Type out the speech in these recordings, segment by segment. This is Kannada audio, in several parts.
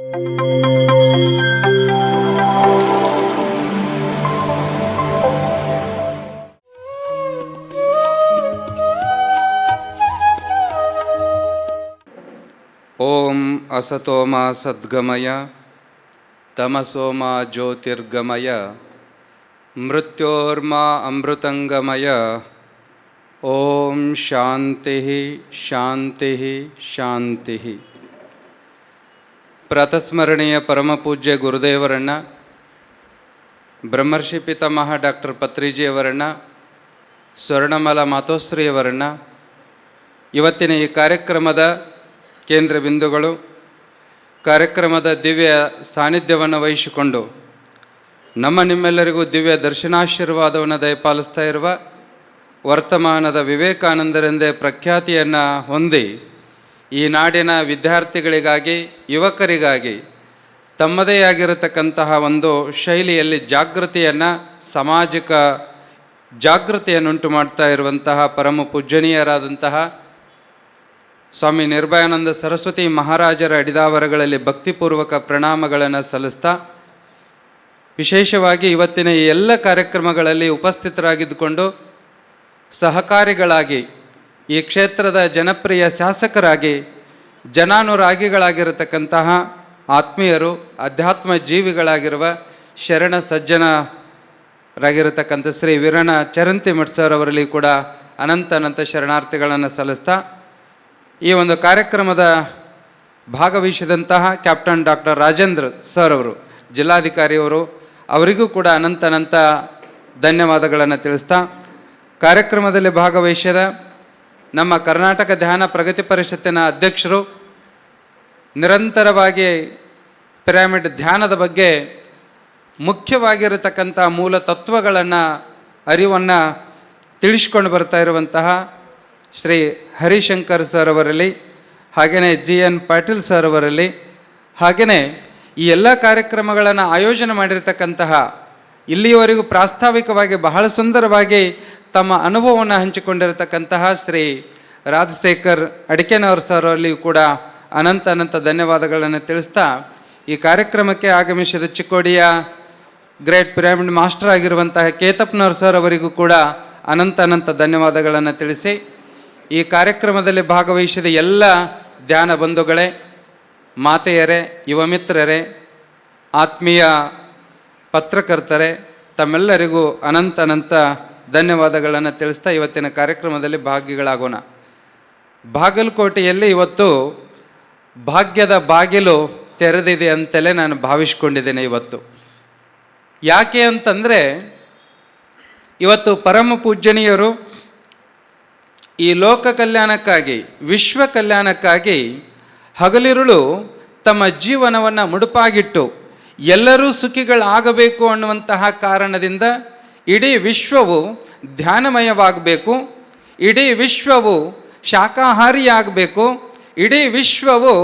ಓಂ ಅಸತೋಮ ಸದ್ಗಮಯ ತಮಸೋಮ ಜ್ಯೋತಿರ್ಗಮಯ ಮೃತ್ಯೋರ್ಮಾ ಅಮೃತಂಗಮಯ. ಓಂ ಶಾಂತಿ ಶಾಂತಿ ಶಾಂತಿ. ಪ್ರಾತಸ್ಮರಣೀಯ ಪರಮಪೂಜ್ಯ ಗುರುದೇವರಣ್ಣ, ಬ್ರಹ್ಮರ್ಷಿ ಪಿತಾಮಹ ಡಾಕ್ಟರ್ ಪತ್ರಿಜಿಯವರಣ್ಣ, ಸ್ವರ್ಣಮಲ ಮಾತೋಶ್ರೀಯವರಣ್ಣ, ಇವತ್ತಿನ ಈ ಕಾರ್ಯಕ್ರಮದ ಕೇಂದ್ರ ಬಿಂದುಗಳು, ಕಾರ್ಯಕ್ರಮದ ದಿವ್ಯ ಸಾನ್ನಿಧ್ಯವನ್ನು ವಹಿಸಿಕೊಂಡು ನಮ್ಮ ನಿಮ್ಮೆಲ್ಲರಿಗೂ ದಿವ್ಯ ದರ್ಶನಾಶೀರ್ವಾದವನ್ನು ದಯಪಾಲಿಸ್ತಾ ಇರುವ ವರ್ತಮಾನದ ವಿವೇಕಾನಂದರೆಂದೇ ಪ್ರಖ್ಯಾತಿಯನ್ನು ಹೊಂದಿ ಈ ನಾಡಿನ ವಿದ್ಯಾರ್ಥಿಗಳಿಗಾಗಿ, ಯುವಕರಿಗಾಗಿ ತಮ್ಮದೇ ಆಗಿರತಕ್ಕಂತಹ ಒಂದು ಶೈಲಿಯಲ್ಲಿ ಜಾಗೃತಿಯನ್ನು, ಸಾಮಾಜಿಕ ಜಾಗೃತಿಯನ್ನುಂಟು ಮಾಡ್ತಾ ಇರುವಂತಹ ಪರಮ ಪೂಜ್ಯನೀಯರಾದಂತಹ ಸ್ವಾಮಿ ನಿರ್ಭಯಾನಂದ ಸರಸ್ವತಿ ಮಹಾರಾಜರ ಅಡಿದಾವರಗಳಲ್ಲಿ ಭಕ್ತಿಪೂರ್ವಕ ಪ್ರಣಾಮಗಳನ್ನು ಸಲ್ಲಿಸ್ತಾ, ವಿಶೇಷವಾಗಿ ಇವತ್ತಿನ ಈ ಎಲ್ಲ ಕಾರ್ಯಕ್ರಮಗಳಲ್ಲಿ ಉಪಸ್ಥಿತರಾಗಿದ್ದುಕೊಂಡು ಸಹಕಾರಿಗಳಾಗಿ, ಈ ಕ್ಷೇತ್ರದ ಜನಪ್ರಿಯ ಶಾಸಕರಾಗಿ, ಜನಾನುರಾಗಿಗಳಾಗಿರತಕ್ಕಂತಹ ಆತ್ಮೀಯರು, ಅಧ್ಯಾತ್ಮ ಜೀವಿಗಳಾಗಿರುವ ಶರಣ ಸಜ್ಜನರಾಗಿರತಕ್ಕಂಥ ಶ್ರೀ ವೀರಣ್ಣ ಚರಂತಿಮಠ್ ಸರ್ ಅವರಲ್ಲಿ ಕೂಡ ಅನಂತ ಶರಣಾರ್ಥಿಗಳನ್ನು ಸಲ್ಲಿಸ್ತಾ, ಈ ಒಂದು ಕಾರ್ಯಕ್ರಮದ ಭಾಗವಹಿಸಿದಂತಹ ಕ್ಯಾಪ್ಟನ್ ಡಾಕ್ಟರ್ ರಾಜೇಂದ್ರ ಸರ್ ಅವರು, ಜಿಲ್ಲಾಧಿಕಾರಿಯವರು, ಅವರಿಗೂ ಕೂಡ ಅನಂತ ಧನ್ಯವಾದಗಳನ್ನು ತಿಳಿಸ್ತಾ, ಕಾರ್ಯಕ್ರಮದಲ್ಲಿ ಭಾಗವಹಿಸಿದ ನಮ್ಮ ಕರ್ನಾಟಕ ಧ್ಯಾನ ಪ್ರಗತಿ ಪರಿಷತ್ತಿನ ಅಧ್ಯಕ್ಷರು, ನಿರಂತರವಾಗಿ ಪಿರಮಿಡ್ ಧ್ಯಾನದ ಬಗ್ಗೆ ಮುಖ್ಯವಾಗಿರತಕ್ಕಂಥ ಮೂಲ ತತ್ವಗಳನ್ನು, ಅರಿವನ್ನು ತಿಳಿಸ್ಕೊಂಡು ಬರ್ತಾ ಇರುವಂತಹ ಶ್ರೀ ಹರಿಶಂಕರ್ ಸರ್ ಅವರಲ್ಲಿ, ಹಾಗೆಯೇ GN ಪಾಟೀಲ್ ಸರ್ ಅವರಲ್ಲಿ, ಹಾಗೆಯೇ ಈ ಎಲ್ಲ ಕಾರ್ಯಕ್ರಮಗಳನ್ನು ಆಯೋಜನೆ ಮಾಡಿರ್ತಕ್ಕಂತಹ, ಇಲ್ಲಿಯವರೆಗೂ ಪ್ರಾಸ್ತಾವಿಕವಾಗಿ ಬಹಳ ಸುಂದರವಾಗಿ ತಮ್ಮ ಅನುಭವವನ್ನು ಹಂಚಿಕೊಂಡಿರತಕ್ಕಂತಹ ಶ್ರೀ ರಾಜಶೇಖರ್ ಅಡಿಕೆನವರ್ ಸರ್ ಅವರಲ್ಲಿಯೂ ಕೂಡ ಅನಂತ ಧನ್ಯವಾದಗಳನ್ನು ತಿಳಿಸ್ತಾ, ಈ ಕಾರ್ಯಕ್ರಮಕ್ಕೆ ಆಗಮಿಸಿದ ಚಿಕ್ಕೋಡಿಯ ಗ್ರೇಟ್ ಪಿರಮಿಡ್ ಮಾಸ್ಟರ್ ಆಗಿರುವಂತಹ ಕೇತಪ್ಪನವರ್ ಸರ್ ಅವರಿಗೂ ಕೂಡ ಅನಂತ ಧನ್ಯವಾದಗಳನ್ನು ತಿಳಿಸಿ, ಈ ಕಾರ್ಯಕ್ರಮದಲ್ಲಿ ಭಾಗವಹಿಸಿದ ಎಲ್ಲ ಧ್ಯಾನ ಬಂಧುಗಳೇ, ಮಾತೆಯರೇ, ಯುವ ಮಿತ್ರರೇ, ಆತ್ಮೀಯ ಪತ್ರಕರ್ತರೇ, ತಮ್ಮೆಲ್ಲರಿಗೂ ಅನಂತ ಧನ್ಯವಾದಗಳನ್ನು ತಿಳಿಸ್ತಾ ಇವತ್ತಿನ ಕಾರ್ಯಕ್ರಮದಲ್ಲಿ ಭಾಗಿಗಳಾಗೋಣ. ಬಾಗಲಕೋಟೆಯಲ್ಲಿ ಇವತ್ತು ಭಾಗ್ಯದ ಬಾಗಿಲು ತೆರೆದಿದೆ ಅಂತಲೇ ನಾನು ಭಾವಿಸ್ಕೊಂಡಿದ್ದೇನೆ. ಇವತ್ತು ಯಾಕೆ ಅಂತಂದರೆ, ಇವತ್ತು ಪರಮ ಪೂಜ್ಯನೀಯರು ಈ ಲೋಕ ಕಲ್ಯಾಣಕ್ಕಾಗಿ, ವಿಶ್ವ ಕಲ್ಯಾಣಕ್ಕಾಗಿ ಹಗಲಿರುಳು ತಮ್ಮ ಜೀವನವನ್ನು ಮುಡುಪಾಗಿಟ್ಟು ಎಲ್ಲರೂ ಸುಖಿಗಳಾಗಬೇಕು ಅನ್ನುವಂತಹ ಕಾರಣದಿಂದ ಇಡೀ ವಿಶ್ವವು ಧ್ಯಾನಮಯವಾಗಬೇಕು, ಇಡೀ ವಿಶ್ವವು ಶಾಕಾಹಾರಿಯಾಗಬೇಕು, ಇಡೀ ವಿಶ್ವವು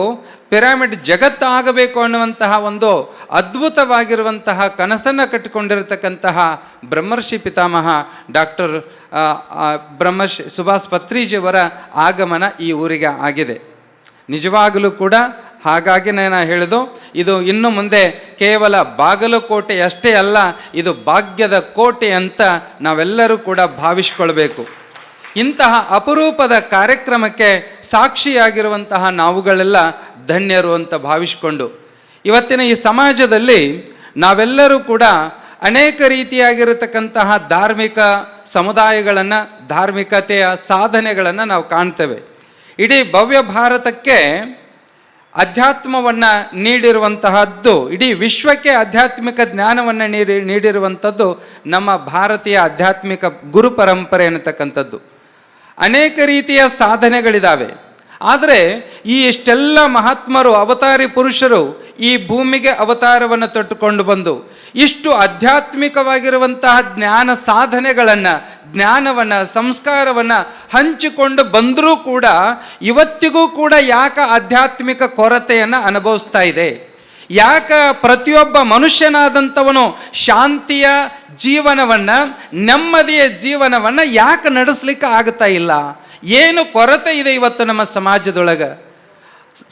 ಪಿರಮಿಡ್ ಜಗತ್ತಾಗಬೇಕು ಅನ್ನುವಂತಹ ಒಂದು ಅದ್ಭುತವಾಗಿರುವಂತಹ ಕನಸನ್ನು ಕಟ್ಟಿಕೊಂಡಿರತಕ್ಕಂತಹ ಬ್ರಹ್ಮರ್ಷಿ ಪಿತಾಮಹ ಡಾಕ್ಟರ್ ಬ್ರಹ್ಮರ್ಷಿ ಸುಭಾಷ್ ಪತ್ರಿಜಿಯವರ ಆಗಮನ ಈ ಊರಿಗೆ ಆಗಿದೆ. ನಿಜವಾಗಲೂ ಕೂಡ ಹಾಗಾಗಿ ನಾನು ಹೇಳಿದು, ಇದು ಇನ್ನು ಮುಂದೆ ಕೇವಲ ಬಾಗಲಕೋಟೆ ಅಷ್ಟೇ ಅಲ್ಲ, ಇದು ಭಾಗ್ಯದ ಕೋಟೆ ಅಂತ ನಾವೆಲ್ಲರೂ ಕೂಡ ಭಾವಿಸ್ಕೊಳ್ಬೇಕು. ಇಂತಹ ಅಪರೂಪದ ಕಾರ್ಯಕ್ರಮಕ್ಕೆ ಸಾಕ್ಷಿಯಾಗಿರುವಂತಹ ನಾವುಗಳೆಲ್ಲ ಧನ್ಯರು ಅಂತ ಭಾವಿಸಿಕೊಂಡು, ಇವತ್ತಿನ ಈ ಸಮಾಜದಲ್ಲಿ ನಾವೆಲ್ಲರೂ ಕೂಡ ಅನೇಕ ರೀತಿಯಾಗಿರತಕ್ಕಂತಹ ಧಾರ್ಮಿಕ ಸಮುದಾಯಗಳನ್ನು, ಧಾರ್ಮಿಕತೆಯ ಸಾಧನೆಗಳನ್ನು ನಾವು ಕಾಣ್ತೇವೆ. ಇಡೀ ಭವ್ಯ ಭಾರತಕ್ಕೆ ಅಧ್ಯಾತ್ಮವನ್ನು ನೀಡಿರುವಂತಹದ್ದು, ಇಡೀ ವಿಶ್ವಕ್ಕೆ ಆಧ್ಯಾತ್ಮಿಕ ಜ್ಞಾನವನ್ನು ನೀಡಿರುವಂಥದ್ದು ನಮ್ಮ ಭಾರತೀಯ ಆಧ್ಯಾತ್ಮಿಕ ಗುರು ಪರಂಪರೆ ಅನ್ನತಕ್ಕಂಥದ್ದು. ಅನೇಕ ರೀತಿಯ ಸಾಧನೆಗಳಿದ್ದಾವೆ. ಆದರೆ ಈ ಇಷ್ಟೆಲ್ಲ ಮಹಾತ್ಮರು, ಅವತಾರಿ ಪುರುಷರು ಈ ಭೂಮಿಗೆ ಅವತಾರವನ್ನು ತೊಟ್ಟುಕೊಂಡು ಬಂದು ಇಷ್ಟು ಆಧ್ಯಾತ್ಮಿಕವಾಗಿರುವಂತಹ ಜ್ಞಾನ ಸಾಧನೆಗಳನ್ನು, ಜ್ಞಾನವನ್ನು, ಸಂಸ್ಕಾರವನ್ನು ಹಂಚಿಕೊಂಡು ಬಂದರೂ ಕೂಡ ಇವತ್ತಿಗೂ ಕೂಡ ಯಾಕೆ ಆಧ್ಯಾತ್ಮಿಕ ಕೊರತೆಯನ್ನು ಅನುಭವಿಸ್ತಾ ಇದೆ? ಯಾಕೆ ಪ್ರತಿಯೊಬ್ಬ ಮನುಷ್ಯನಾದಂಥವನು ಶಾಂತಿಯ ಜೀವನವನ್ನು, ನೆಮ್ಮದಿಯ ಜೀವನವನ್ನು ಯಾಕೆ ನಡೆಸಲಿಕ್ಕೆ ಆಗ್ತಾ ಇಲ್ಲ? ಏನು ಕೊರತೆ ಇದೆ ಇವತ್ತು ನಮ್ಮ ಸಮಾಜದೊಳಗೆ?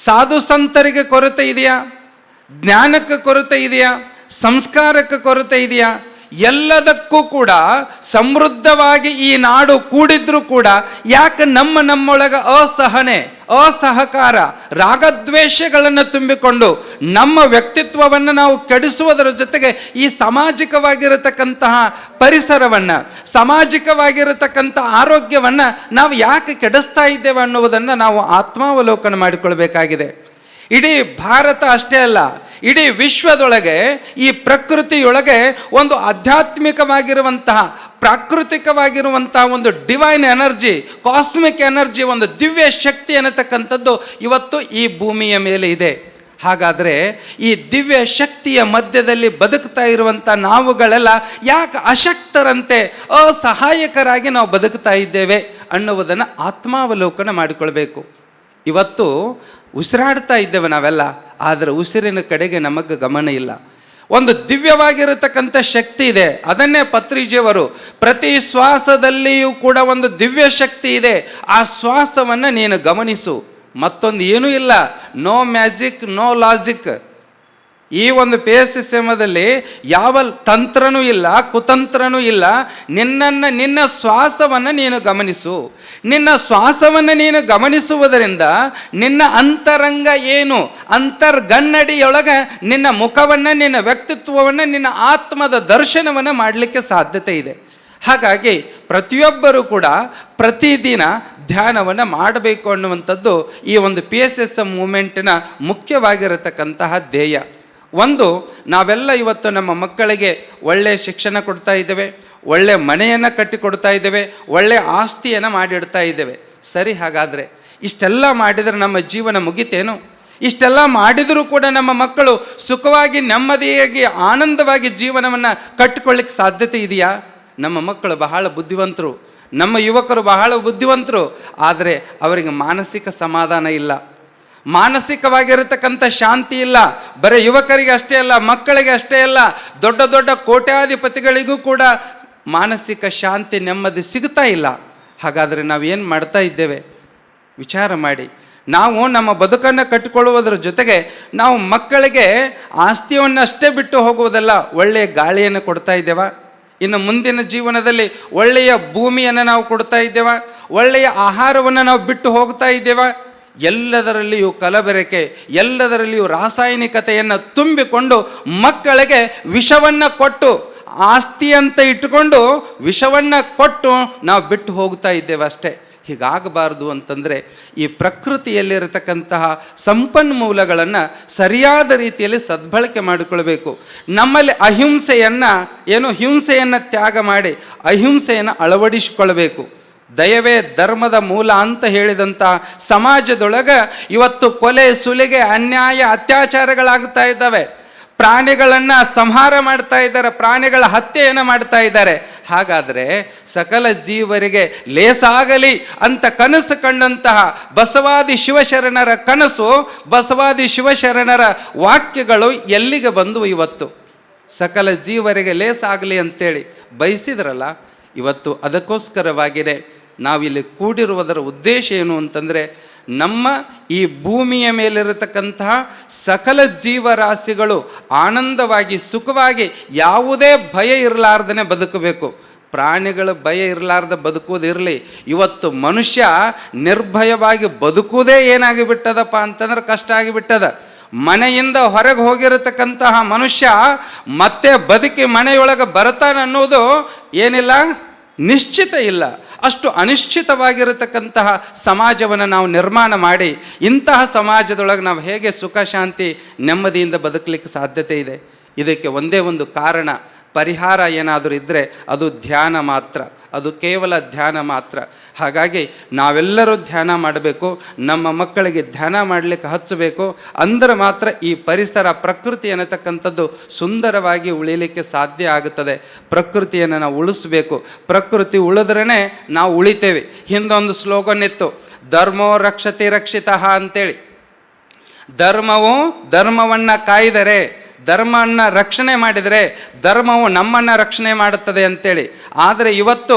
ಸಾಧು ಸಂತರಿಗೆ ಕೊರತೆ ಇದೆಯಾ? ಜ್ಞಾನಕ್ಕೆ ಕೊರತೆ ಇದೆಯಾ? ಸಂಸ್ಕಾರಕ್ಕೆ ಕೊರತೆ ಇದೆಯಾ? ಎಲ್ಲದಕ್ಕೂ ಕೂಡ ಸಮೃದ್ಧವಾಗಿ ಈ ನಾಡು ಕೂಡಿದ್ರೂ ಕೂಡ ಯಾಕೆ ನಮ್ಮೊಳಗೆ ಅಸಹನೆ, ಅಸಹಕಾರ, ರಾಗದ್ವೇಷಗಳನ್ನು ತುಂಬಿಕೊಂಡು ನಮ್ಮ ವ್ಯಕ್ತಿತ್ವವನ್ನು ನಾವು ಕೆಡಿಸುವುದರ ಜೊತೆಗೆ ಈ ಸಾಮಾಜಿಕವಾಗಿರತಕ್ಕಂತಹ ಪರಿಸರವನ್ನು, ಸಾಮಾಜಿಕವಾಗಿರತಕ್ಕಂಥ ಆರೋಗ್ಯವನ್ನು ನಾವು ಯಾಕೆ ಕೆಡಿಸ್ತಾ ಇದ್ದೇವೆ ಅನ್ನುವುದನ್ನು ನಾವು ಆತ್ಮಾವಲೋಕನ ಮಾಡಿಕೊಳ್ಬೇಕಾಗಿದೆ. ಇಡೀ ಭಾರತ ಅಷ್ಟೇ ಅಲ್ಲ, ಇಡೀ ವಿಶ್ವದೊಳಗೆ ಈ ಪ್ರಕೃತಿಯೊಳಗೆ ಒಂದು ಆಧ್ಯಾತ್ಮಿಕವಾಗಿರುವಂತಹ, ಪ್ರಾಕೃತಿಕವಾಗಿರುವಂತಹ ಒಂದು ಡಿವೈನ್ ಎನರ್ಜಿ, ಕಾಸ್ಮಿಕ್ ಎನರ್ಜಿ, ಒಂದು ದಿವ್ಯ ಶಕ್ತಿ ಅನ್ನತಕ್ಕಂಥದ್ದು ಇವತ್ತು ಈ ಭೂಮಿಯ ಮೇಲೆ ಇದೆ. ಹಾಗಾದರೆ ಈ ದಿವ್ಯ ಶಕ್ತಿಯ ಮಧ್ಯದಲ್ಲಿ ಬದುಕ್ತಾ ಇರುವಂಥ ನಾವುಗಳೆಲ್ಲ ಯಾಕೆ ಅಶಕ್ತರಂತೆ, ಅಸಹಾಯಕರಾಗಿ ನಾವು ಬದುಕ್ತಾ ಇದ್ದೇವೆ ಅನ್ನುವುದನ್ನು ಆತ್ಮಾವಲೋಕನ ಮಾಡಿಕೊಳ್ಬೇಕು. ಇವತ್ತು ಉಸಿರಾಡ್ತಾ ಇದ್ದೇವೆ ನಾವೆಲ್ಲ, ಆದರೆ ಉಸಿರಿನ ಕಡೆಗೆ ನಮಗೆ ಗಮನ ಇಲ್ಲ. ಒಂದು ದಿವ್ಯವಾಗಿರತಕ್ಕಂಥ ಶಕ್ತಿ ಇದೆ, ಅದನ್ನೇ ಪತ್ರಿಜಿಯವರು ಪ್ರತಿ ಶ್ವಾಸದಲ್ಲಿಯೂ ಕೂಡ ಒಂದು ದಿವ್ಯ ಶಕ್ತಿ ಇದೆ, ಆ ಶ್ವಾಸವನ್ನು ನೀನು ಗಮನಿಸು. ಮತ್ತೊಂದು ಏನೂ ಇಲ್ಲ, ನೋ ಮ್ಯಾಜಿಕ್, ನೋ ಲಾಜಿಕ್. ಈ ಒಂದು PSSMದಲ್ಲಿ ಯಾವ ತಂತ್ರನೂ ಇಲ್ಲ, ಕುತಂತ್ರನೂ ಇಲ್ಲ. ನಿನ್ನ ಶ್ವಾಸವನ್ನು ನೀನು ಗಮನಿಸು. ನಿನ್ನ ಶ್ವಾಸವನ್ನು ನೀನು ಗಮನಿಸುವುದರಿಂದ ನಿನ್ನ ಅಂತರಂಗ ಏನು, ಅಂತರ್ಗನ್ನಡಿಯೊಳಗೆ ನಿನ್ನ ಮುಖವನ್ನು, ನಿನ್ನ ವ್ಯಕ್ತಿತ್ವವನ್ನು, ನಿನ್ನ ಆತ್ಮದ ದರ್ಶನವನ್ನು ಮಾಡಲಿಕ್ಕೆ ಸಾಧ್ಯತೆ ಇದೆ. ಹಾಗಾಗಿ ಪ್ರತಿಯೊಬ್ಬರೂ ಕೂಡ ಪ್ರತಿದಿನ ಧ್ಯಾನವನ್ನು ಮಾಡಬೇಕು ಅನ್ನುವಂಥದ್ದು ಈ ಒಂದು PSSM ಮೂಮೆಂಟಿನ ಮುಖ್ಯವಾಗಿರತಕ್ಕಂತಹ ಧ್ಯೇಯ. ಒಂದು, ನಾವೆಲ್ಲ ಇವತ್ತು ನಮ್ಮ ಮಕ್ಕಳಿಗೆ ಒಳ್ಳೆಯ ಶಿಕ್ಷಣ ಕೊಡ್ತಾ ಇದ್ದೇವೆ, ಒಳ್ಳೆಯ ಮನೆಯನ್ನು ಕಟ್ಟಿಕೊಡ್ತಾ ಇದ್ದೇವೆ, ಒಳ್ಳೆಯ ಆಸ್ತಿಯನ್ನು ಮಾಡಿಡ್ತಾ ಇದ್ದೇವೆ. ಸರಿ, ಹಾಗಾದರೆ ಇಷ್ಟೆಲ್ಲ ಮಾಡಿದರೆ ನಮ್ಮ ಜೀವನ ಮುಗಿತೇನು? ಇಷ್ಟೆಲ್ಲ ಮಾಡಿದರೂ ಕೂಡ ನಮ್ಮ ಮಕ್ಕಳು ಸುಖವಾಗಿ, ನೆಮ್ಮದಿಯಾಗಿ, ಆನಂದವಾಗಿ ಜೀವನವನ್ನು ಕಟ್ಟಿಕೊಳ್ಳಿಕ್ಕೆ ಸಾಧ್ಯತೆ ಇದೆಯಾ? ನಮ್ಮ ಮಕ್ಕಳು ಬಹಳ ಬುದ್ಧಿವಂತರು, ನಮ್ಮ ಯುವಕರು ಬಹಳ ಬುದ್ಧಿವಂತರು, ಆದರೆ ಅವರಿಗೆ ಮಾನಸಿಕ ಸಮಾಧಾನ ಇಲ್ಲ, ಮಾನಸಿಕವಾಗಿರತಕ್ಕಂಥ ಶಾಂತಿ ಇಲ್ಲ. ಬರೀ ಯುವಕರಿಗೆ ಅಷ್ಟೇ ಅಲ್ಲ, ಮಕ್ಕಳಿಗೆ ಅಷ್ಟೇ ಅಲ್ಲ, ದೊಡ್ಡ ದೊಡ್ಡ ಕೋಟ್ಯಾಧಿಪತಿಗಳಿಗೂ ಕೂಡ ಮಾನಸಿಕ ಶಾಂತಿ, ನೆಮ್ಮದಿ ಸಿಗ್ತಾ ಇಲ್ಲ. ಹಾಗಾದರೆ ನಾವೇನು ಮಾಡ್ತಾ ಇದ್ದೇವೆ? ವಿಚಾರ ಮಾಡಿ. ನಾವು ನಮ್ಮ ಬದುಕನ್ನು ಕಟ್ಟಿಕೊಳ್ಳುವುದರ ಜೊತೆಗೆ ನಾವು ಮಕ್ಕಳಿಗೆ ಆಸ್ತಿಯನ್ನಷ್ಟೇ ಬಿಟ್ಟು ಹೋಗುವುದಲ್ಲ, ಒಳ್ಳೆಯ ಗಾಳಿಯನ್ನು ಕೊಡ್ತಾ ಇದ್ದೇವಾ? ಇನ್ನು ಮುಂದಿನ ಜೀವನದಲ್ಲಿ ಒಳ್ಳೆಯ ಭೂಮಿಯನ್ನು ನಾವು ಕೊಡ್ತಾ ಇದ್ದೇವಾ? ಒಳ್ಳೆಯ ಆಹಾರವನ್ನು ನಾವು ಬಿಟ್ಟು ಹೋಗ್ತಾ ಇದ್ದೇವಾ? ಎಲ್ಲದರಲ್ಲಿಯೂ ಕಲಬೆರಕೆ, ಎಲ್ಲದರಲ್ಲಿಯೂ ರಾಸಾಯನಿಕತೆಯನ್ನು ತುಂಬಿಕೊಂಡು ಮಕ್ಕಳಿಗೆ ವಿಷವನ್ನು ಕೊಟ್ಟು, ಆಸ್ತಿ ಅಂತ ಇಟ್ಟುಕೊಂಡು ವಿಷವನ್ನು ಕೊಟ್ಟು ನಾವು ಬಿಟ್ಟು ಹೋಗ್ತಾ ಇದ್ದೇವೆ ಅಷ್ಟೇ. ಹೀಗಾಗಬಾರ್ದು ಅಂತಂದರೆ ಈ ಪ್ರಕೃತಿಯಲ್ಲಿರತಕ್ಕಂತಹ ಸಂಪನ್ಮೂಲಗಳನ್ನು ಸರಿಯಾದ ರೀತಿಯಲ್ಲಿ ಸದ್ಬಳಕೆ ಮಾಡಿಕೊಳ್ಬೇಕು. ನಮ್ಮಲ್ಲಿ ಹಿಂಸೆಯನ್ನು ತ್ಯಾಗ ಮಾಡಿ ಅಹಿಂಸೆಯನ್ನು ಅಳವಡಿಸಿಕೊಳ್ಬೇಕು. ದಯವೇ ಧರ್ಮದ ಮೂಲ ಅಂತ ಹೇಳಿದಂಥ ಸಮಾಜದೊಳಗೆ ಇವತ್ತು ಕೊಲೆ, ಸುಲಿಗೆ, ಅನ್ಯಾಯ, ಅತ್ಯಾಚಾರಗಳಾಗ್ತಾ ಇದ್ದಾವೆ. ಪ್ರಾಣಿಗಳನ್ನು ಸಂಹಾರ ಮಾಡ್ತಾ ಇದ್ದಾರೆ, ಪ್ರಾಣಿಗಳ ಹತ್ಯೆಯನ್ನು ಮಾಡ್ತಾ ಇದ್ದಾರೆ. ಹಾಗಾದರೆ ಸಕಲ ಜೀವರಿಗೆ ಲೇಸಾಗಲಿ ಅಂತ ಕನಸು ಕಂಡಂತಹ ಬಸವಾದಿ ಶಿವಶರಣರ ಕನಸು, ಬಸವಾದಿ ಶಿವಶರಣರ ವಾಕ್ಯಗಳು ಎಲ್ಲಿಗೆ ಬಂದು ಇವತ್ತು ಸಕಲ ಜೀವರಿಗೆ ಲೇಸಾಗಲಿ ಅಂತೇಳಿ ಬಯಸಿದ್ರಲ್ಲ, ಇವತ್ತು ಅದಕ್ಕೋಸ್ಕರವಾಗಿದೆ ನಾವಿಲ್ಲಿ ಕೂಡಿರುವುದರ ಉದ್ದೇಶ ಏನು ಅಂತಂದರೆ, ನಮ್ಮ ಈ ಭೂಮಿಯ ಮೇಲಿರತಕ್ಕಂತಹ ಸಕಲ ಜೀವರಾಶಿಗಳು ಆನಂದವಾಗಿ, ಸುಖವಾಗಿ, ಯಾವುದೇ ಭಯ ಇರಲಾರ್ದೇ ಬದುಕಬೇಕು. ಪ್ರಾಣಿಗಳ ಭಯ ಇರಲಾರ್ದ ಬದುಕುವುದಿರಲಿ. ಇವತ್ತು ಮನುಷ್ಯ ನಿರ್ಭಯವಾಗಿ ಬದುಕುವುದೇ ಏನಾಗಿಬಿಟ್ಟದಪ್ಪ ಅಂತಂದ್ರೆ ಕಷ್ಟ ಆಗಿಬಿಟ್ಟದ. ಮನೆಯಿಂದ ಹೊರಗೆ ಹೋಗಿರತಕ್ಕಂತಹ ಮನುಷ್ಯ ಮತ್ತೆ ಬದುಕಿ ಮನೆಯೊಳಗೆ ಬರ್ತಾನನ್ನೋದು ಏನಿಲ್ಲ, ನಿಶ್ಚಿತ ಇಲ್ಲ. ಅಷ್ಟು ಅನಿಶ್ಚಿತವಾಗಿರತಕ್ಕಂತಹ ಸಮಾಜವನ್ನು ನಾವು ನಿರ್ಮಾಣ ಮಾಡಿ ಇಂತಹ ಸಮಾಜದೊಳಗೆ ನಾವು ಹೇಗೆ ಸುಖ, ಶಾಂತಿ, ನೆಮ್ಮದಿಯಿಂದ ಬದುಕಲಿಕ್ಕೆ ಸಾಧ್ಯತೆ ಇದೆ? ಇದಕ್ಕೆ ಒಂದೇ ಒಂದು ಕಾರಣ, ಪರಿಹಾರ ಏನಾದರೂ ಇದ್ದರೆ ಅದು ಧ್ಯಾನ ಮಾತ್ರ, ಅದು ಕೇವಲ ಧ್ಯಾನ ಮಾತ್ರ. ಹಾಗಾಗಿ ನಾವೆಲ್ಲರೂ ಧ್ಯಾನ ಮಾಡಬೇಕು, ನಮ್ಮ ಮಕ್ಕಳಿಗೆ ಧ್ಯಾನ ಮಾಡಲಿಕ್ಕೆ ಹಚ್ಚಬೇಕು. ಅಂದರೆ ಮಾತ್ರ ಈ ಪರಿಸರ, ಪ್ರಕೃತಿ ಅನ್ನತಕ್ಕಂಥದ್ದು ಸುಂದರವಾಗಿ ಉಳಿಲಿಕ್ಕೆ ಸಾಧ್ಯ ಆಗುತ್ತದೆ. ಪ್ರಕೃತಿಯನ್ನು ನಾವು ಉಳಿಸ್ಬೇಕು, ಪ್ರಕೃತಿ ಉಳಿದ್ರೇ ನಾವು ಉಳಿತೇವೆ. ಹಿಂದೊಂದು ಸ್ಲೋಗನ್ ಇತ್ತು, ಧರ್ಮೋ ರಕ್ಷತಿ ರಕ್ಷಿತಃ ಅಂತೇಳಿ. ಧರ್ಮವು ಧರ್ಮವನ್ನು ಕಾಯ್ದರೆ, ಧರ್ಮವನ್ನು ರಕ್ಷಣೆ ಮಾಡಿದರೆ ಧರ್ಮವು ನಮ್ಮನ್ನು ರಕ್ಷಣೆ ಮಾಡುತ್ತದೆ ಅಂತೇಳಿ. ಆದರೆ ಇವತ್ತು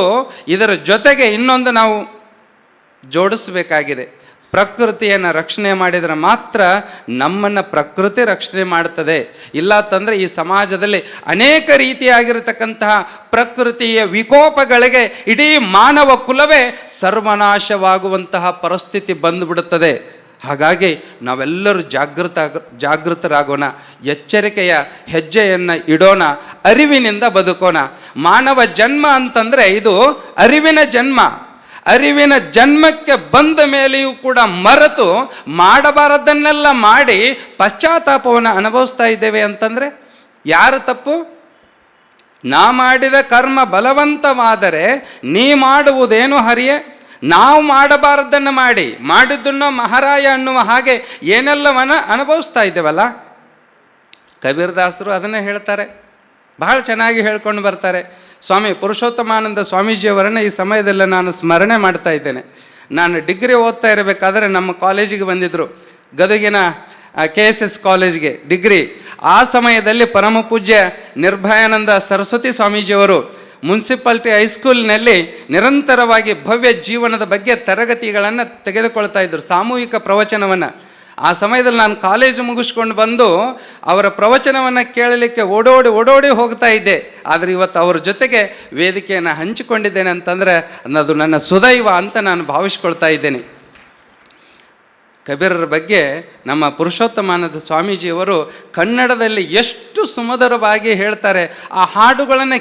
ಇದರ ಜೊತೆಗೆ ಇನ್ನೊಂದು ನಾವು ಜೋಡಿಸಬೇಕಾಗಿದೆ. ಪ್ರಕೃತಿಯನ್ನು ರಕ್ಷಣೆ ಮಾಡಿದರೆ ಮಾತ್ರ ನಮ್ಮನ್ನು ಪ್ರಕೃತಿ ರಕ್ಷಣೆ ಮಾಡ್ತದೆ. ಇಲ್ಲ ಅಂತಂದರೆ ಈ ಸಮಾಜದಲ್ಲಿ ಅನೇಕ ರೀತಿಯಾಗಿರತಕ್ಕಂತಹ ಪ್ರಕೃತಿಯ ವಿಕೋಪಗಳಿಗೆ ಇಡೀ ಮಾನವ ಕುಲವೇ ಸರ್ವನಾಶವಾಗುವಂತಹ ಪರಿಸ್ಥಿತಿ ಬಂದುಬಿಡುತ್ತದೆ. ಹಾಗಾಗಿ ನಾವೆಲ್ಲರೂ ಜಾಗೃತರಾಗೋಣ, ಎಚ್ಚರಿಕೆಯ ಹೆಜ್ಜೆಯನ್ನು ಇಡೋಣ, ಅರಿವಿನಿಂದ ಬದುಕೋಣ. ಮಾನವ ಜನ್ಮ ಅಂತಂದರೆ ಇದು ಅರಿವಿನ ಜನ್ಮ. ಅರಿವಿನ ಜನ್ಮಕ್ಕೆ ಬಂದ ಮೇಲೆಯೂ ಕೂಡ ಮರೆತು ಮಾಡಬಾರದನ್ನೆಲ್ಲ ಮಾಡಿ ಪಶ್ಚಾತ್ತಾಪವನ್ನು ಅನುಭವಿಸ್ತಾ ಇದ್ದೇವೆ ಅಂತಂದರೆ ಯಾರ ತಪ್ಪು? ನಾ ಮಾಡಿದ ಕರ್ಮ ಬಲವಂತವಾದರೆ ನೀ ಮಾಡುವುದೇನು ಹರಿಯೇ? ನಾವು ಮಾಡಬಾರದನ್ನು ಮಾಡಿದ್ದನ್ನು ಮಹಾರಾಯ ಅನ್ನುವ ಹಾಗೆ ಏನೆಲ್ಲವನ್ನ ಅನುಭವಿಸ್ತಾ ಇದ್ದೇವಲ್ಲ. ಕಬೀರದಾಸರು ಅದನ್ನೇ ಹೇಳ್ತಾರೆ, ಬಹಳ ಚೆನ್ನಾಗಿ ಹೇಳ್ಕೊಂಡು ಬರ್ತಾರೆ. ಸ್ವಾಮಿ ಪುರುಷೋತ್ತಮಾನಂದ ಸ್ವಾಮೀಜಿಯವರನ್ನು ಈ ಸಮಯದಲ್ಲಿ ನಾನು ಸ್ಮರಣೆ ಮಾಡ್ತಾ ಇದ್ದೇನೆ. ನಾನು ಡಿಗ್ರಿ ಓದ್ತಾ ಇರಬೇಕಾದ್ರೆ ನಮ್ಮ ಕಾಲೇಜಿಗೆ ಬಂದಿದ್ದರು, ಗದಗಿನ KSS ಕಾಲೇಜ್ಗೆ ಡಿಗ್ರಿ. ಆ ಸಮಯದಲ್ಲಿ ಪರಮ ಪೂಜ್ಯ ನಿರ್ಭಯಾನಂದ ಸರಸ್ವತಿ ಸ್ವಾಮೀಜಿಯವರು ಮುನ್ಸಿಪಾಲ್ಟಿ ಹೈಸ್ಕೂಲ್ನಲ್ಲಿ ನಿರಂತರವಾಗಿ ಭವ್ಯ ಜೀವನದ ಬಗ್ಗೆ ತರಗತಿಗಳನ್ನು ತೆಗೆದುಕೊಳ್ತಾ ಇದ್ದರು, ಸಾಮೂಹಿಕ ಪ್ರವಚನವನ್ನು. ಆ ಸಮಯದಲ್ಲಿ ನಾನು ಕಾಲೇಜು ಮುಗಿಸ್ಕೊಂಡು ಬಂದು ಅವರ ಪ್ರವಚನವನ್ನು ಕೇಳಲಿಕ್ಕೆ ಓಡೋಡಿ ಹೋಗ್ತಾ ಇದ್ದೆ. ಆದರೆ ಇವತ್ತು ಅವರ ಜೊತೆಗೆ ವೇದಿಕೆಯನ್ನು ಹಂಚಿಕೊಂಡಿದ್ದೇನೆ ಅಂತಂದರೆ ಅದು ನನ್ನ ಸುದೈವ ಅಂತ ನಾನು ಭಾವಿಸ್ಕೊಳ್ತಾ ಇದ್ದೇನೆ. ಕಬೀರರ ಬಗ್ಗೆ ನಮ್ಮ ಪುರುಷೋತ್ತಮಾನಂದ ಸ್ವಾಮೀಜಿಯವರು ಕನ್ನಡದಲ್ಲಿ ಎಷ್ಟು ಸುಮಧುರವಾಗಿ ಹೇಳ್ತಾರೆ. ಆ ಹಾಡುಗಳನ್ನು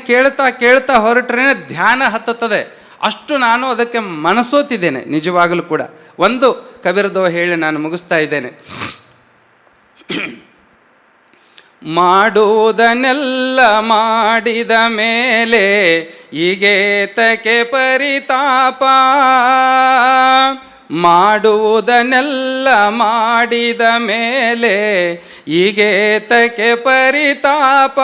ಕೇಳ್ತಾ ಹೊರಟ್ರೆ ಧ್ಯಾನ ಹತ್ತುತ್ತದೆ. ಅಷ್ಟು ನಾನು ಅದಕ್ಕೆ ಮನಸೋತಿದ್ದೇನೆ ನಿಜವಾಗಲೂ ಕೂಡ. ಒಂದು ಕಬೀರದೋ ಹೇಳಿ ನಾನು ಮುಗಿಸ್ತಾ ಇದ್ದೇನೆ. ಮಾಡುವುದನ್ನೆಲ್ಲ ಮಾಡಿದ ಮೇಲೆ ಈಗೇತಕ್ಕೆ ಪರಿತಾಪ, ಮಾಡುವುದನ್ನೆಲ್ಲ ಮಾಡಿದ ಮೇಲೆ ಈಗೇತಕ್ಕೆ ಪರಿತಾಪ,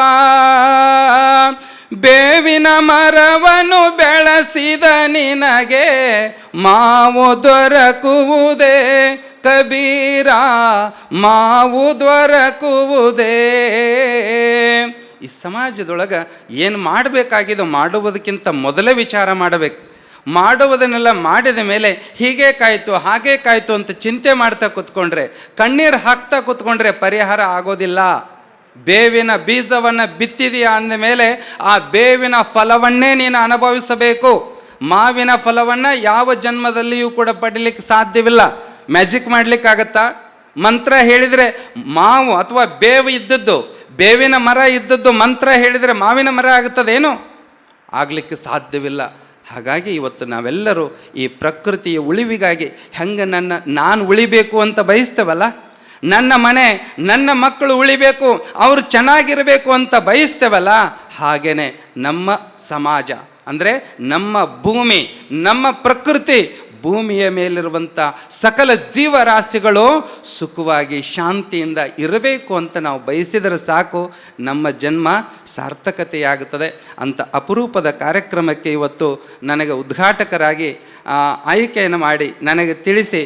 ಬೇವಿನ ಮರವನ್ನು ಬೆಳೆಸಿದ ನಿನಗೆ ಮಾವು ದೊರಕುವುದೇ ಕಬೀರ, ಮಾವು ದೊರಕುವುದೇ. ಈ ಸಮಾಜದೊಳಗೆ ಏನು ಮಾಡಬೇಕಾಗಿದ್ದು ಮಾಡುವುದಕ್ಕಿಂತ ಮೊದಲೇ ವಿಚಾರ ಮಾಡಬೇಕು. ಮಾಡುವುದನ್ನೆಲ್ಲ ಮಾಡಿದ ಮೇಲೆ ಹೀಗೆ ಕಾಯ್ತು ಹಾಗೆ ಕಾಯ್ತು ಅಂತ ಚಿಂತೆ ಮಾಡ್ತಾ ಕೂತ್ಕೊಂಡ್ರೆ, ಕಣ್ಣೀರು ಹಾಕ್ತಾ ಕೂತ್ಕೊಂಡ್ರೆ ಪರಿಹಾರ ಆಗೋದಿಲ್ಲ. ಬೇವಿನ ಬೀಜವನ್ನು ಬಿತ್ತಿದೆಯಾ ಅಂದಮೇಲೆ ಆ ಬೇವಿನ ಫಲವನ್ನೇ ನೀನು ಅನುಭವಿಸಬೇಕು. ಮಾವಿನ ಫಲವನ್ನು ಯಾವ ಜನ್ಮದಲ್ಲಿಯೂ ಕೂಡ ಪಡೀಲಿಕ್ಕೆ ಸಾಧ್ಯವಿಲ್ಲ. ಮ್ಯಾಜಿಕ್ ಮಾಡಲಿಕ್ಕಾಗತ್ತಾ? ಮಂತ್ರ ಹೇಳಿದರೆ ಮಾವು ಅಥವಾ ಬೇವು ಇದ್ದದ್ದು, ಬೇವಿನ ಮರ ಇದ್ದದ್ದು ಮಂತ್ರ ಹೇಳಿದರೆ ಮಾವಿನ ಮರ ಆಗುತ್ತದೇನು? ಆಗಲಿಕ್ಕೆ ಸಾಧ್ಯವಿಲ್ಲ. ಹಾಗಾಗಿ ಇವತ್ತು ನಾವೆಲ್ಲರೂ ಈ ಪ್ರಕೃತಿಯ ಉಳಿವಿಗಾಗಿ ಹೆಂಗೆ ನಾನು ಉಳಿಬೇಕು ಅಂತ ಬಯಸ್ತೇವಲ್ಲ, ನನ್ನ ಮನೆ ನನ್ನ ಮಕ್ಕಳು ಉಳಿಬೇಕು, ಅವರು ಚೆನ್ನಾಗಿರಬೇಕು ಅಂತ ಬಯಸ್ತೇವಲ್ಲ, ಹಾಗೆಯೇ ನಮ್ಮ ಸಮಾಜ ಅಂದರೆ ನಮ್ಮ ಭೂಮಿ, ನಮ್ಮ ಪ್ರಕೃತಿ, ಭೂಮಿಯ ಮೇಲಿರುವಂಥ ಸಕಲ ಜೀವರಾಶಿಗಳು ಸುಖವಾಗಿ ಶಾಂತಿಯಿಂದ ಇರಬೇಕು ಅಂತ ನಾವು ಬಯಸಿದರೆ ಸಾಕು, ನಮ್ಮ ಜನ್ಮ ಸಾರ್ಥಕತೆಯಾಗುತ್ತದೆ. ಅಂಥ ಅಪರೂಪದ ಕಾರ್ಯಕ್ರಮಕ್ಕೆ ಇವತ್ತು ನನಗೆ ಉದ್ಘಾಟಕರಾಗಿ ಆಯ್ಕೆಯನ್ನು ಮಾಡಿ ನನಗೆ ತಿಳಿಸಿ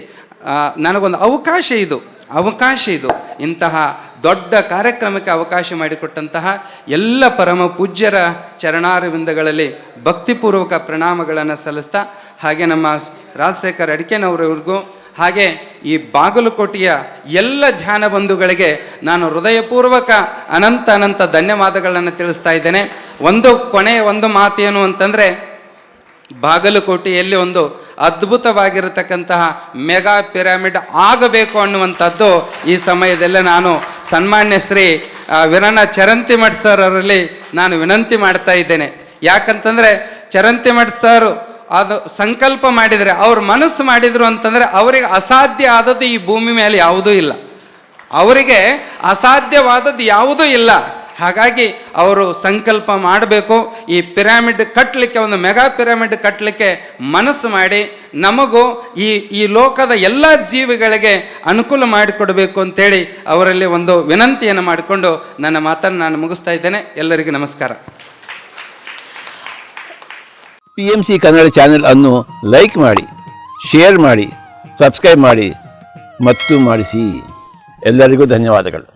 ನನಗೊಂದು ಅವಕಾಶ ಇದು ಇಂತಹ ದೊಡ್ಡ ಕಾರ್ಯಕ್ರಮಕ್ಕೆ ಅವಕಾಶ ಮಾಡಿಕೊಟ್ಟಂತಹ ಎಲ್ಲ ಪರಮ ಪೂಜ್ಯರ ಚರಣಾರವಿಂದಗಳಲ್ಲಿ ಭಕ್ತಿಪೂರ್ವಕ ಪ್ರಣಾಮಗಳನ್ನು ಸಲ್ಲಿಸ್ತಾ, ಹಾಗೆ ನಮ್ಮ ರಾಜಶೇಖರ್ ಅಡಿಕೆನವರಿಗೂ ಹಾಗೆ ಈ ಬಾಗಲಕೋಟೆಯ ಎಲ್ಲ ಧ್ಯಾನ ಬಂಧುಗಳಿಗೆ ನಾನು ಹೃದಯಪೂರ್ವಕ ಅನಂತ ಧನ್ಯವಾದಗಳನ್ನು ತಿಳಿಸ್ತಾ ಇದ್ದೇನೆ. ಒಂದು ಮಾತೇನು ಅಂತಂದರೆ, ಬಾಗಲಕೋಟೆಯಲ್ಲಿ ಒಂದು ಅದ್ಭುತವಾಗಿರತಕ್ಕಂತಹ ಮೆಗಾ ಪಿರಮಿಡ್ ಆಗಬೇಕು ಅನ್ನುವಂಥದ್ದು ಈ ಸಮಯದಲ್ಲೇ ನಾನು ಸನ್ಮಾನ್ಯ ಶ್ರೀ ವೀರಣ್ಣ ಚರಂತಿಮಠ್ ಸರ್ ಅವರಲ್ಲಿ ನಾನು ವಿನಂತಿ ಮಾಡ್ತಾ ಇದ್ದೇನೆ. ಯಾಕಂತಂದರೆ ಚರಂತಿಮಠ್ ಸರ್ ಅದು ಸಂಕಲ್ಪ ಮಾಡಿದರೆ, ಅವ್ರ ಮನಸ್ಸು ಮಾಡಿದರು ಅಂತಂದರೆ ಅವರಿಗೆ ಅಸಾಧ್ಯ ಆದದ್ದು ಈ ಭೂಮಿ ಮೇಲೆ ಯಾವುದೂ ಇಲ್ಲ. ಅವರಿಗೆ ಅಸಾಧ್ಯವಾದದ್ದು ಯಾವುದೂ ಇಲ್ಲ. ಹಾಗಾಗಿ ಅವರು ಸಂಕಲ್ಪ ಮಾಡಬೇಕು, ಈ ಪಿರಮಿಡ್ ಕಟ್ಟಲಿಕ್ಕೆ, ಒಂದು ಮೆಗಾ ಪಿರಮಿಡ್ ಕಟ್ಟಲಿಕ್ಕೆ ಮನಸ್ಸು ಮಾಡಿ ನಮಗೂ ಈ ಲೋಕದ ಎಲ್ಲ ಜೀವಿಗಳಿಗೆ ಅನುಕೂಲ ಮಾಡಿಕೊಡಬೇಕು ಅಂತೇಳಿ ಅವರಲ್ಲಿ ಒಂದು ವಿನಂತಿಯನ್ನು ಮಾಡಿಕೊಂಡು ನನ್ನ ಮಾತನ್ನು ನಾನು ಮುಗಿಸ್ತಾ ಇದ್ದೇನೆ. ಎಲ್ಲರಿಗೂ ನಮಸ್ಕಾರ. PMC ಕನ್ನಡ ಚಾನೆಲ್ ಅನ್ನು ಲೈಕ್ ಮಾಡಿ, ಶೇರ್ ಮಾಡಿ, ಸಬ್ಸ್ಕ್ರೈಬ್ ಮಾಡಿ ಮತ್ತು ಮಾಡಿಸಿ. ಎಲ್ಲರಿಗೂ ಧನ್ಯವಾದಗಳು.